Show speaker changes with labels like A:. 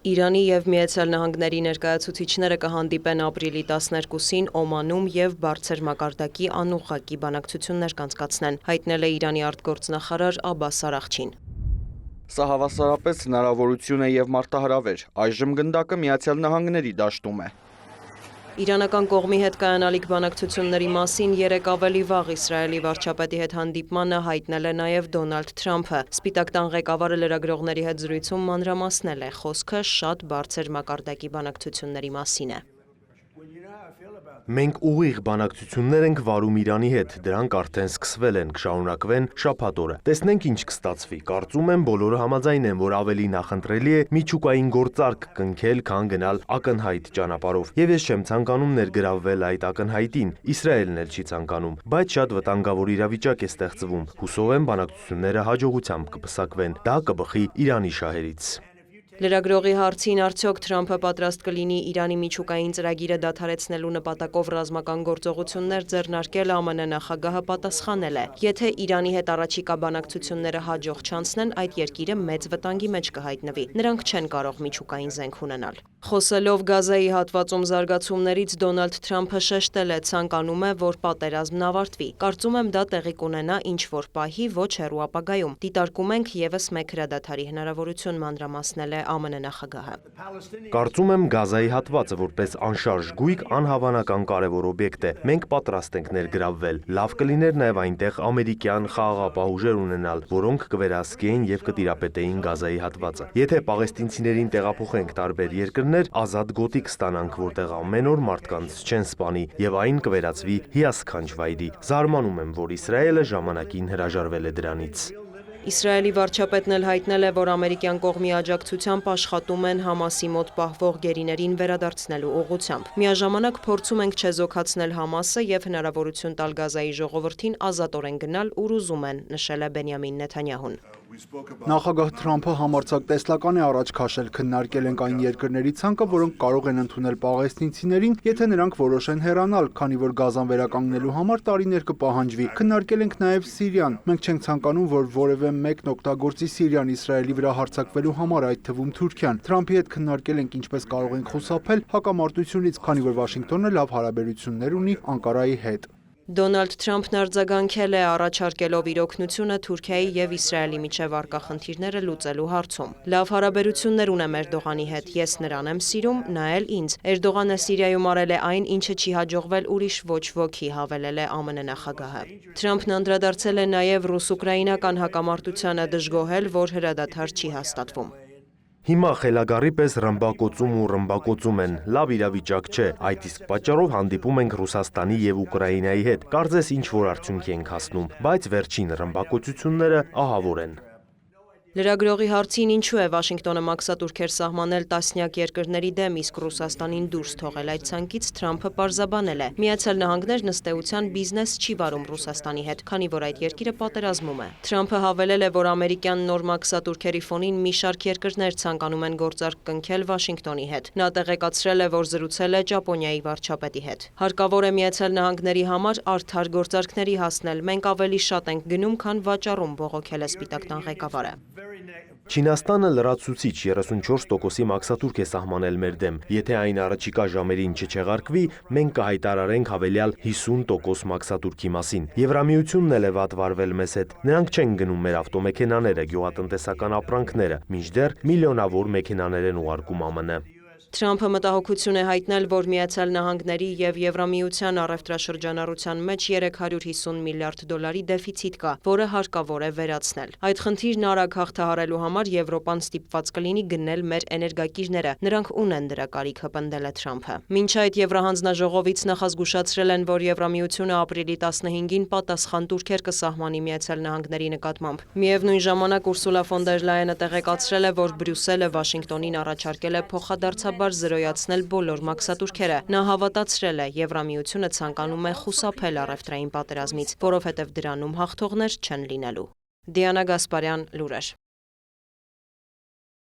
A: Իրանի և Միացյալ Նահանգների ներկայացուցիչները կհանդիպեն ապրիլի 12-ին Օմանում և բարձր մակարդակի անուղղակի բանակցություններ կանցկացնեն, հայտնել է Իրանի արտգործնախարար Աբբաս Արաղչին։
B: Սա հավասարապես հնարավորություն է և մարտահրավեր, այժմ գնդակը Միացյալ Նահանգների դաշտում է։
A: Իրանական կողմի հետ կայանալիք բանակցությունների մասին երեկ ավելի վաղ Իսրայելի վարչապետի հետ հանդիպմանը հայտնել է նաև Դոնալդ Թրամփը։ Սպիտակ տան ղեկավարը լրագրողների հետ զրույցում մանրամասնել է, խոսքը շատ բարձր մակարդակի բանակցությունների մասին է։
C: Մենք ուղիղ բանակցություններ ենք վարում Իրանի հետ, դրանք արդեն սկսվել են, կշարունակվեն շաբաթ օրը։ Տեսնենք ինչ կստացվի։ Կարծում եմ բոլորը համաձայն են, որ ավելի նախընտրելի է միջուկային գործարք կնքել, քան գնալ ակնհայտ ճանապարհով։ Եվ ես չեմ ցանկանում ներգրավվել այդ ակնհայտին, Իսրայելն էլ չի ցանկանում, բայց շատ վտանգավոր իրավիճակ է ստեղծվում։ Հուսով եմ բանակցությունները հաջողությամբ կպսակվեն, դա կբխի Իրանի շահերից։
A: Լրագրողի հարցին արդյոք Թրամփը պատրաստ կլինի Իրանի միջուկային ծրագիրը դադարեցնելու նպատակով ռազմական գործողություններ ձեռնարկել, ԱՄՆ նախագահը պատասխանել է. Եթե Իրանի հետ առաջիկա բանակցությունները հաջող չանցնեն, այդ երկիրը մեծ վտանգի մեջ կհայտնվի։ Նրանք չեն կարող միջուկային զենք ունենալ։ Խոսելով Գազայի հատվածում զարգացումներից, Դոնալդ Թրամփը շեշտել է, ցանկանում է, որ պատերազմն ավարտվի։ Կարծում եմ դա տեղի կունենա ինչ-որ պահի ոչ հեռու ապագայում։ Դիտարկում ենք ևս մեկ հրադադարի հնարավորություն, մանրամասնել է ԱՄՆ նախագահը։
C: Կարծում եմ Գազայի հատվածը որպես անշարժ գույք անհավանական կարևոր օբյեկտ է։ Մենք պատրաստ ենք ներգրավվել։ Լավ կլիներ նաև այնտեղ ամերիկյան խաղաղապահ ուժեր ունենալ, որոնք կվերահսկեին եւ կտիրապետեին Գազայի հատվածը։ Եթե պաղեստինցիներին տեղափոխենք տարբեր երկրներ, ազատ գոտի կստանանք, որտեղ ամեն օր մարդկանց չեն սպանի եւ այն կվերածվի հիասքանչ վայրի։ Զարմանում եմ, որ Իսրայելը ժամանակին հրաժարվել է դրանից։
A: Իսրայելի վարչապետն էլ հայտնել է, որ ամերիկյան կողմի աջակցությամբ աշխատում են Համասի մոտ պահվող գերիներին վերադարձնելու ուղղությամբ։ Միաժամանակ փորձում ենք չեզոքացնել Համասը եւ հնարավորություն տալ Գազայի ժողովրդին ազատորեն գնալ, ուր ուզում են, նշել է Բենյամին Նեթանյահուն։
D: Նախագահ Թրամփը համարձակ տեսլական է առաջ քաշել, քննարկել ենք այն երկրների ցանկը, որոնք կարող են ընդունել պաղեստինցիներին, եթե նրանք որոշեն հեռանալ, քանի որ Գազան վերականգնելու համար տարիներ կպահանջվի։ Քննարկել ենք նաև Սիրիան։ Մենք չենք ցանկանում, որ որևէ մեկն օգտագործի Սիրիան Իսրայելի վրա հարձակվելու համար, այդ թվում Թուրքիան։ Թրամփի հետ քննարկել ենք ինչպես կարող ենք խուսափել հակամարտությունից, քանի որ Վաշինգտոնը լավ հարաբերություններ ունի Անկարայի հետ։
A: Դոնալդ Թրամփն արձագանքել է առաջարկելով իր օգնությունը Թուրքիայի եւ Իսրայելի միջև առկա խնդիրները լուծելու հարցում։ Լավ հարաբերություններ ունեմ Էրդողանի հետ, ես նրան եմ սիրում, նա էլ ինձ։ Էրդողանը Սիրիայում արել է այն, ինչը չի հաջողվել ուրիշ ոչ ոքի, հավելել է ԱՄՆ նախագահը։ Թրամփն անդրադարձել է նաև ռուս-ուկրաինական հակամարտությանը, դժգոհել, որ հրադադար չի հաստատվում։
C: Հիմա խելագարի պես ռմբակոծում են, լավ իրավիճակ չէ, այդ իսկ պատճառով հանդիպում ենք Ռուսաստանի եւ Ուկրաինայի հետ, կարծես ինչ-որ արդյունքի ենք հասնում, բայց վերջին ռմբակոծությունները ահավոր են։
A: Լրագրողի հարցին ինչու է Վաշինգտոնը մաքսատուրքեր սահմանել տասնյակ երկրների դեմ, իսկ Ռուսաստանին դուրս թողել այդ ցանկից, Թրամփը պարզաբանել է. Միացյալ Նահանգներն ըստ էության բիզնես չի վարում Ռուսաստանի հետ, քանի որ այդ երկիրը պատերազմում է։ Թրամփը հավելել է, որ ամերիկյան նոր մաքսատուրքերի ֆոնին մի շարք երկրներ ցանկանում են գործարք կնքել Վաշինգտոնի հետ։ Նա տեղեկացրել է, որ զրուցել է Ճապոնիայի վարչապետի հետ։ Հարկավոր է Միացյալ Նահանգների համար արդար գործարքների հասնել, մենք ավելի շատ ենք գնում, քան վաճառում, բողոքել է Սպիտակ տան ղեկավարը։
C: Չինաստանը լրացուցիչ 34%-ի մաքսատուրք է սահմանել մեր դեմ։ Եթե այն առաջիկա ժամերին չչեղարկվի, մենք կհայտարարենք հավելյալ 50% մաքսատուրքի մասին։ Եվրամիությունն էլ է վատ վարվել մեզ հետ։ Նրանք չեն գնում մեր ավտոմեքենաները, գյուղատնտեսական ապրանքները, մինչդեռ միլիոնավոր մեքենաներ են ուղարկում ԱՄՆ։
A: Թրամփը մտահոգություն է հայտնել, որ Միացյալ Նահանգների եւ Եվրամիության առևտրաշրջանառության մեջ $350 միլիարդ դեֆիցիտ կա, որը հարկավոր է վերացնել։ Այդ խնդիրն արագ հաղթահարելու համար Եվրոպան ստիպված կլինի գնել մեր էներգակիրները, նրանք ունեն դրա կարիքը, պնդել է Թրամփը։ Մինչ այդ Եվրահանձնաժողովից նախազգուշացրել են, որ Եվրամիությունը ապրիլի 15-ին պատասխան տուրքեր կսահմանի Միացյալ Նահանգների նկատմամբ։ Միևնույն ժամանակ Ուրսուլա ֆոն դեր Լայենը տեղեկացրել է, որ Բրյուսելը Վաշինգտոնին առաջարկել է փոխադարձաբար զրոյացնել բոլոր մաքսատուրքերը։ Նա հավատացրել է, Եվրամիությունը ցանկանում է խուսափել առևտրային պատերազմից, որովհետև դրանում հաղթողներ չեն լինելու։ Դիանա Գասպարյան, լուրեր։